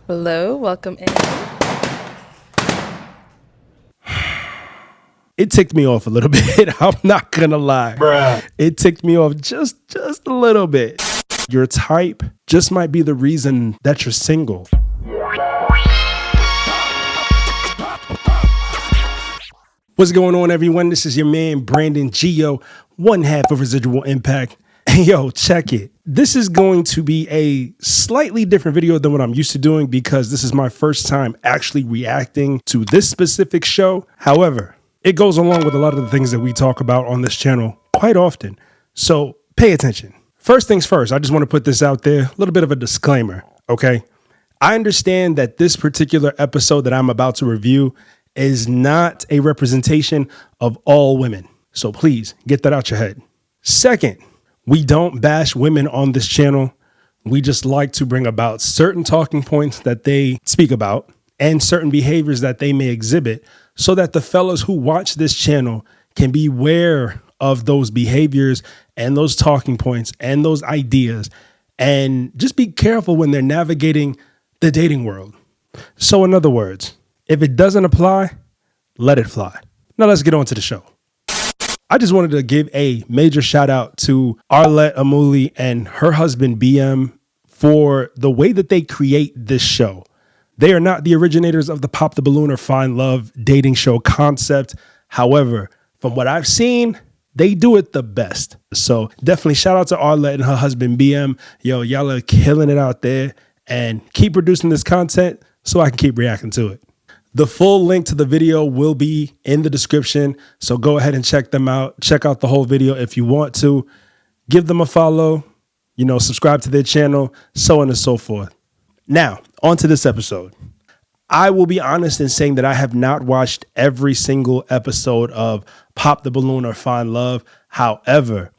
Hello, welcome in. It ticked me off a little bit. I'm not gonna lie. Bruh. It ticked me off just a little bit. Your type just might be the reason that you're single. What's going on, everyone? This is your man, Brandon Gio, one half of Residual Impact. And yo, check it. This is going to be a slightly different video than what I'm used to doing because this is my first time actually reacting to this specific show. However, it goes along with a lot of the things that we talk about on this channel quite often. So pay attention. First things first, I just want to put this out there, a little bit of a disclaimer, okay? I understand that this particular episode that I'm about to review is not a representation of all women. So please get that out your head. Second, we don't bash women on this channel. We just like to bring about certain talking points that they speak about and certain behaviors that they may exhibit so that the fellas who watch this channel can be aware of those behaviors and those talking points and those ideas and just be careful when they're navigating the dating world. So in other words, if it doesn't apply, let it fly. Now let's get on to the show. I just wanted to give a major shout out to Arlette Amuli and her husband BM for the way that they create this show. They are not the originators of the Pop the Balloon or Find Love dating show concept. However, from what I've seen, they do it the best. So definitely shout out to Arlette and her husband BM. Yo, y'all are killing it out there and keep producing this content so I can keep reacting to it. The full link to the video will be in the description, so go ahead and check them out. Check out the whole video if you want to. Give them a follow, subscribe to their channel, so on and so forth. Now, on to this episode. I will be honest in saying that I have not watched every single episode of Pop the Balloon or Find Love. However,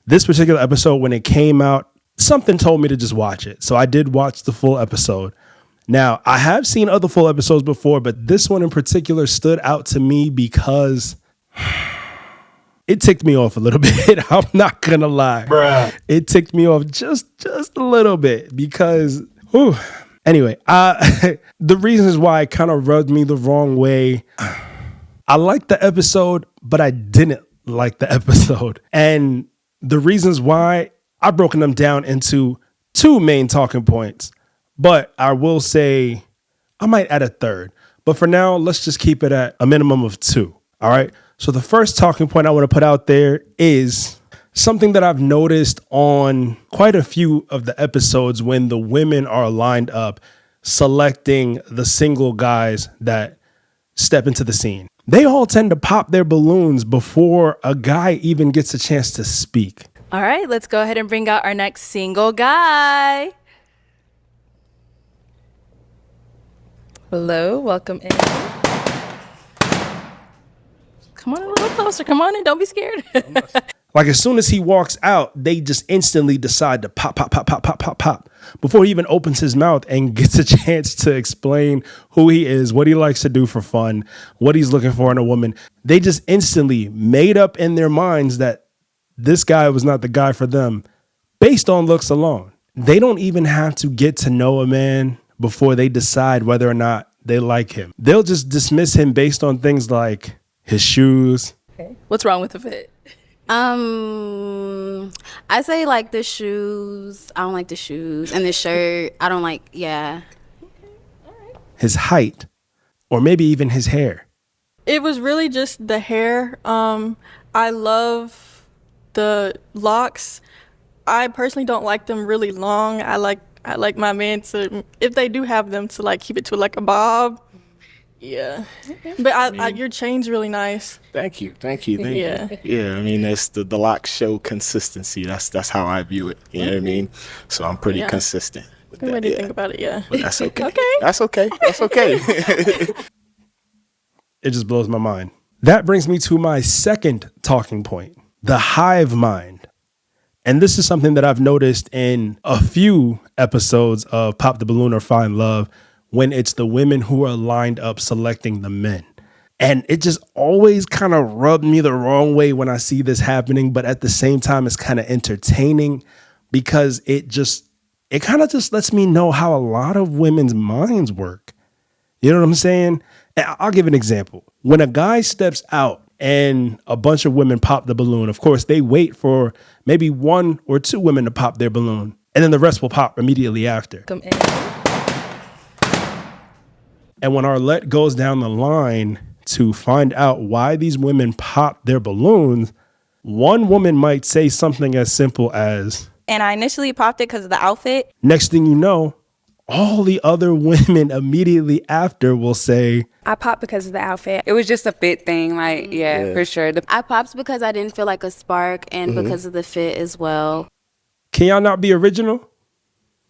this particular episode, when it came out, something told me to just watch it. So I did watch the full episode. Now, I have seen other full episodes before, but this one in particular stood out to me because it ticked me off a little bit. I'm not going to lie. Bruh. It ticked me off just a little bit because, anyway, the reasons why it kind of rubbed me the wrong way. I liked the episode, but I didn't like the episode. And the reasons why, I've broken them down into two main talking points. But I will say I might add a third. But for now, let's just keep it at a minimum of two. All right. So the first talking point I want to put out there is something that I've noticed on quite a few of the episodes when the women are lined up selecting the single guys that step into the scene. They all tend to pop their balloons before a guy even gets a chance to speak. All right, let's go ahead and bring out our next single guy. Hello, welcome in. Come on in a little closer. Come on in. Don't be scared. Like as soon as he walks out, they just instantly decide to pop before he even opens his mouth and gets a chance to explain who he is, what he likes to do for fun, what he's looking for in a woman. They just instantly made up in their minds that this guy was not the guy for them based on looks alone. They don't even have to get to know a man before they decide whether or not they like him. They'll just dismiss him based on things like his shoes. Okay. What's wrong with the fit? I say like the shoes. I don't like the shoes. And the shirt, I don't like, yeah. His height, or maybe even his hair. It was really just the hair. I love the locks. I personally don't like them really long. I like my man to, if they do have them, to like keep it to like a bob. Yeah. But your chain's really nice. Thank you. Yeah. Yeah, I mean, that's the locks show consistency. That's how I view it. You know what I mean? So I'm pretty consistent with Good that. way to Yeah. think about it, yeah. But that's okay. Okay. That's okay. It just blows my mind. That brings me to my second talking point, the hive mind. And this is something that I've noticed in a few episodes of Pop the Balloon or Find Love when it's the women who are lined up selecting the men. And it just always kind of rubbed me the wrong way when I see this happening. But at the same time, it's kind of entertaining because it just it kind of just lets me know how a lot of women's minds work. You know what I'm saying? And I'll give an example. When a guy steps out and a bunch of women pop the balloon, of course, they wait for maybe 1 or 2 women to pop their balloon, and then the rest will pop immediately after. Come in. And when Arlette goes down the line to find out why these women pop their balloons, one woman might say something as simple as, and I initially popped it because of the outfit. next thing you know, all the other women immediately after will say, I popped because of the outfit. It was just a fit thing, like, yeah. For sure. I popped because I didn't feel like a spark and because of the fit as well. can y'all not be original?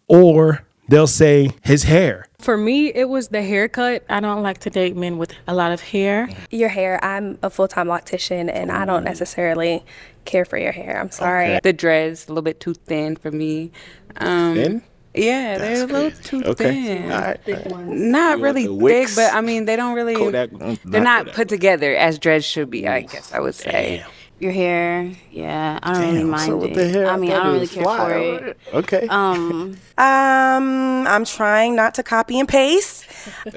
Or they'll say his hair. For me, it was the haircut. I don't like to date men with a lot of hair. Your hair, I'm a full-time loctician and I don't necessarily care for your hair. I'm sorry. Okay. The dreads, a little bit too thin for me. Thin? Yeah, they're a little too thin. All right. Not really the thick, wicks? but I mean, they don't really, Kodak, they're not Kodak. put together as dreads should be, I guess I would say. Damn. Your hair, yeah, I don't really mind So with it. the hair, I mean, I thought don't it really was care fly. for it. Okay. I'm trying not to copy and paste.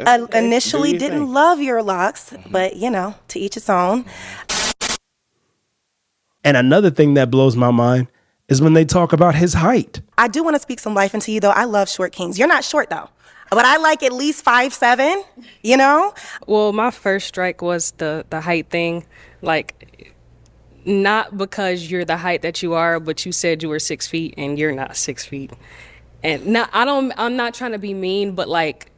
I initially Do your didn't thing. love your locks, but you know, to each its own. And another thing that blows my mind is when they talk about his height. I do want to speak some life into you though. I love short kings. You're not short though. But I like at least 5'7", you know? Well, my first strike was the height thing. Like, not because you're the height that you are, but you said you were 6 feet and you're not 6 feet. And I'm not trying to be mean, but like,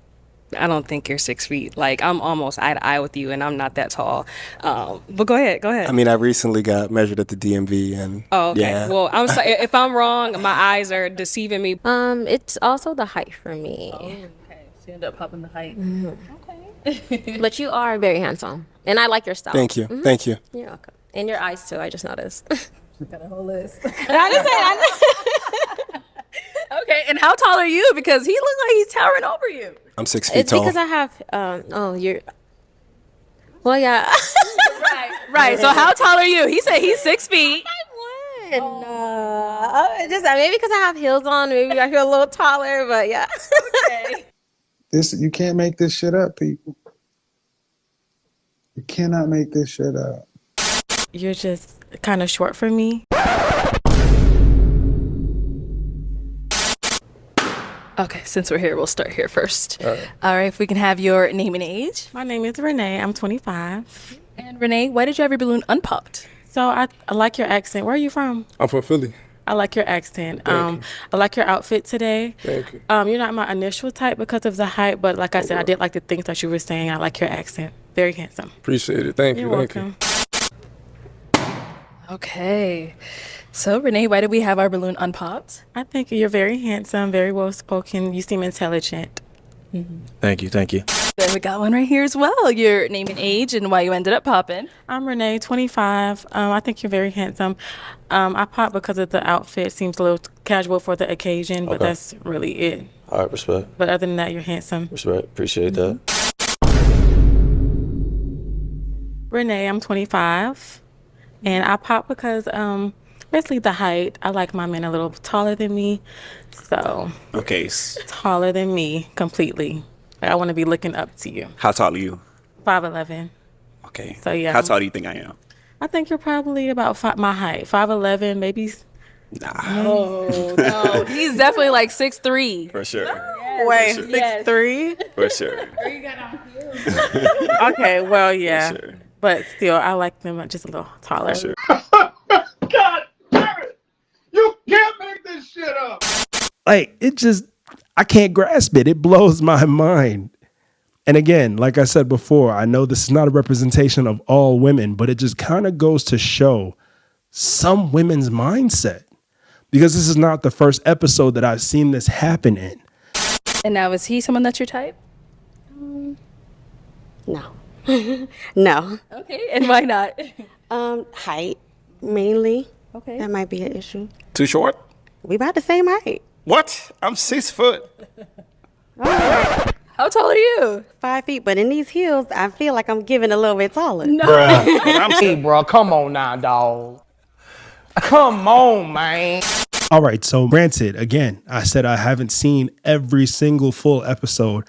I don't think you're 6 feet. Like, I'm almost eye to eye with you and I'm not that tall. But go ahead. I mean, I recently got measured at the DMV and Oh, okay. yeah. Well, I'm sorry if I'm wrong. My eyes are deceiving me. It's also the height for me. Okay, so you end up popping the height. Okay. But you are very handsome, and I like your style. Thank you. Thank you. You're welcome. And your eyes too. I just noticed. Got a whole list. I just said. Okay, and how tall are you? Because he looks like he's towering over you. I'm 6 feet It's tall. because I have. You're. Well, yeah. Right. So how tall are you? He said he's 6 feet. No, just maybe because I have heels on, maybe I feel a little taller, but yeah. Okay. You can't make this shit up, people. You cannot make this shit up. You're just kind of short for me. Okay, since we're here, we'll start here first. All right, if we can have your name and age. My name is Renee. I'm 25. And Renee, why did you have your balloon unpopped? So I like your accent. Where are you from? I'm from Philly. I like your accent. I like your outfit today. Thank you. You're not my initial type because of the height, but like I said, I did like the things that you were saying. I like your accent. Very handsome. Appreciate it. Thank You're you. Thank welcome. Okay. So, Renee, why did we have our balloon unpopped? I think you're very handsome, very well spoken. You seem intelligent. Thank you. Thank you. Then we got one right here as well. Your name and age and why you ended up popping. I'm Renee, 25. I think you're very handsome. I popped because of the outfit. Seems a little casual for the occasion, but that's really it. All right. Respect. But other than that, you're handsome. Respect. Appreciate that. Renee, I'm 25. And I popped because basically the height. I like my men a little taller than me. So Okay. taller than me completely. Like, I want to be looking up to you. How tall are you? 5'11". Okay. So yeah. How tall do you think I am? I think you're probably about my height. 5'11", maybe. Nah. Oh, no. He's definitely like 6'3". For sure. Wait, sure. 6'3"? For sure. Okay, well, yeah. For sure. But still, I like them just a little taller. For sure. God damn it! You can't make this shit up! Like, I can't grasp it. It blows my mind. And again, like I said before, I know this is not a representation of all women, but it just kind of goes to show some women's mindset. Because this is not the first episode that I've seen this happen in. And now, is he someone that's your type? No. No. Okay, and why not? Height, mainly. Okay. That might be an issue. Too short? We about the same height. What? I'm 6 foot. How tall are you? 5 feet, but in these heels, I feel like I'm giving a little bit taller. Hey, bro, come on now, dog. Come on, man. All right, so granted, again, I said I haven't seen every single full episode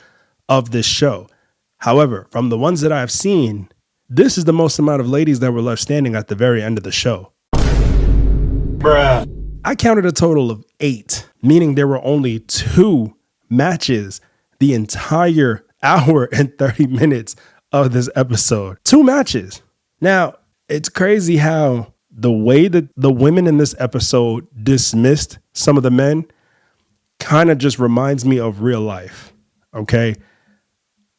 of this show. However, from the ones that I've seen, this is the most amount of ladies that were left standing at the very end of the show. Bruh. I counted a total of 8, meaning there were only 2 matches the entire hour and 30 minutes of this episode. 2 matches. Now, it's crazy how the way that the women in this episode dismissed some of the men kind of just reminds me of real life. Okay.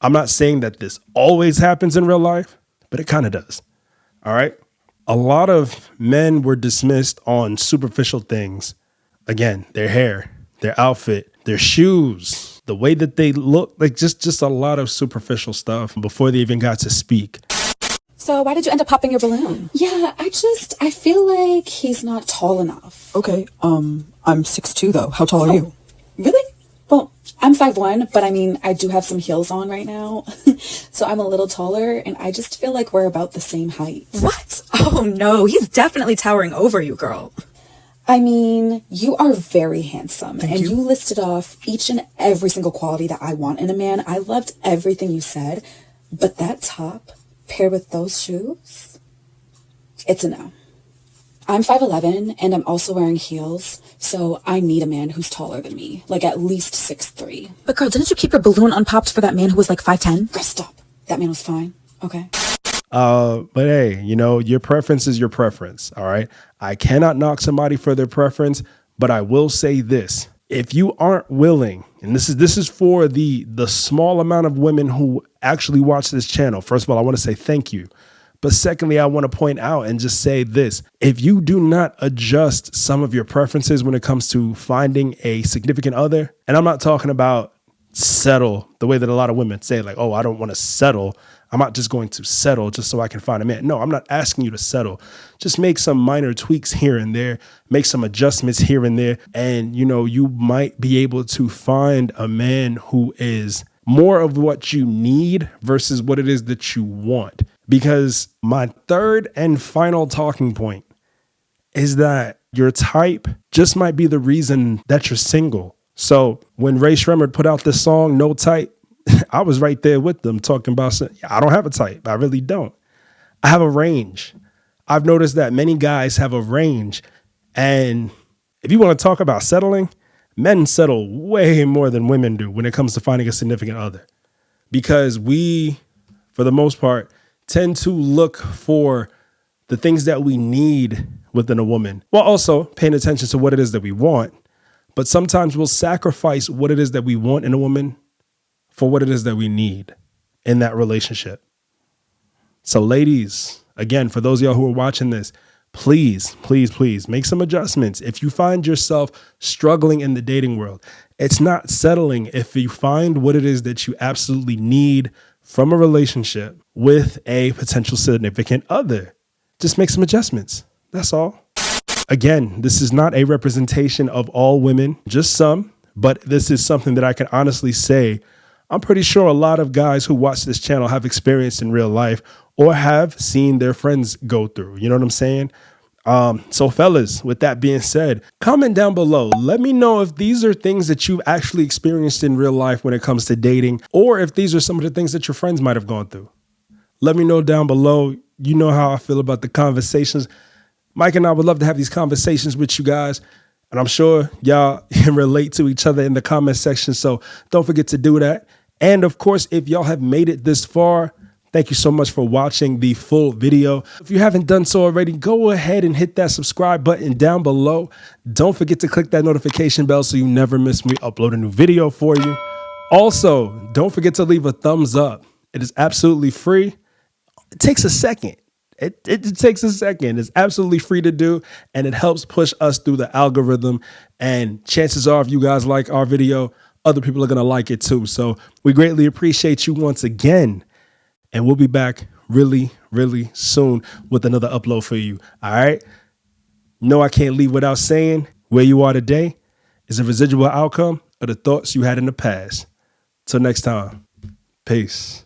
I'm not saying that this always happens in real life, but it kind of does. All right. A lot of men were dismissed on superficial things. Again, their hair, their outfit, their shoes, the way that they look, like just a lot of superficial stuff before they even got to speak. So why did you end up popping your balloon? Yeah, I feel like he's not tall enough. Okay, I'm 6'2" though. How tall are you? Really? Well, I'm 5'1", but I mean, I do have some heels on right now. So I'm a little taller, and I just feel like we're about the same height. What? Oh no, he's definitely towering over you, girl. I mean, you are very handsome, and you listed off each and every single quality that I want in a man. I loved everything you said, but that top paired with those shoes, it's a no. I'm 5'11", and I'm also wearing heels, so I need a man who's taller than me, like at least 6'3". But girl, didn't you keep your balloon unpopped for that man who was like 5'10"? Girl, stop. That man was fine, okay? But hey, you know, your preference is your preference, all right? I cannot knock somebody for their preference, but I will say this. If you aren't willing, and this is for the small amount of women who actually watch this channel, first of all, I want to say thank you. But secondly, I want to point out and just say this. If you do not adjust some of your preferences when it comes to finding a significant other, and I'm not talking about settle the way that a lot of women say, like, oh, I don't want to settle. I'm not just going to settle just so I can find a man. No, I'm not asking you to settle. Just make some minor tweaks here and there, make some adjustments here and there. And, you know, you might be able to find a man who is more of what you need versus what it is that you want. Because my third and final talking point is that your type just might be the reason that you're single. So when Ray Shremmerd put out this song, No Type, I was right there with them talking about, I don't have a type. I really don't. I have a range. I've noticed that many guys have a range. And if you want to talk about settling, men settle way more than women do when it comes to finding a significant other. Because we, for the most part, tend to look for the things that we need within a woman, while also paying attention to what it is that we want. But sometimes we'll sacrifice what it is that we want in a woman for what it is that we need in that relationship. So ladies, again, for those of y'all who are watching this, please, please, please make some adjustments. If you find yourself struggling in the dating world, it's not settling. If you find what it is that you absolutely need from a relationship with a potential significant other, just make some adjustments. That's all. Again, this is not a representation of all women, just some, but this is something that I can honestly say I'm pretty sure a lot of guys who watch this channel have experienced in real life or have seen their friends go through. You know what I'm saying? So fellas, with that being said, comment down below. Let me know if these are things that you've actually experienced in real life when it comes to dating, or if these are some of the things that your friends might have gone through. Let me know down below. You know how I feel about the conversations. Mike and I would love to have these conversations with you guys. And I'm sure y'all can relate to each other in the comment section. So don't forget to do that. And of course, if y'all have made it this far, thank you so much for watching the full video. If you haven't done so already, go ahead and hit that subscribe button down below. Don't forget to click that notification bell so you never miss me upload a new video for you. Also, don't forget to leave a thumbs up. It is absolutely free. It takes a second. It takes a second. It's absolutely free to do, and it helps push us through the algorithm. And chances are, if you guys like our video, other people are going to like it too. So we greatly appreciate you once again. And we'll be back really, really soon with another upload for you. All right. No, I can't leave without saying where you are today is a residual outcome of the thoughts you had in the past. Till next time. Peace.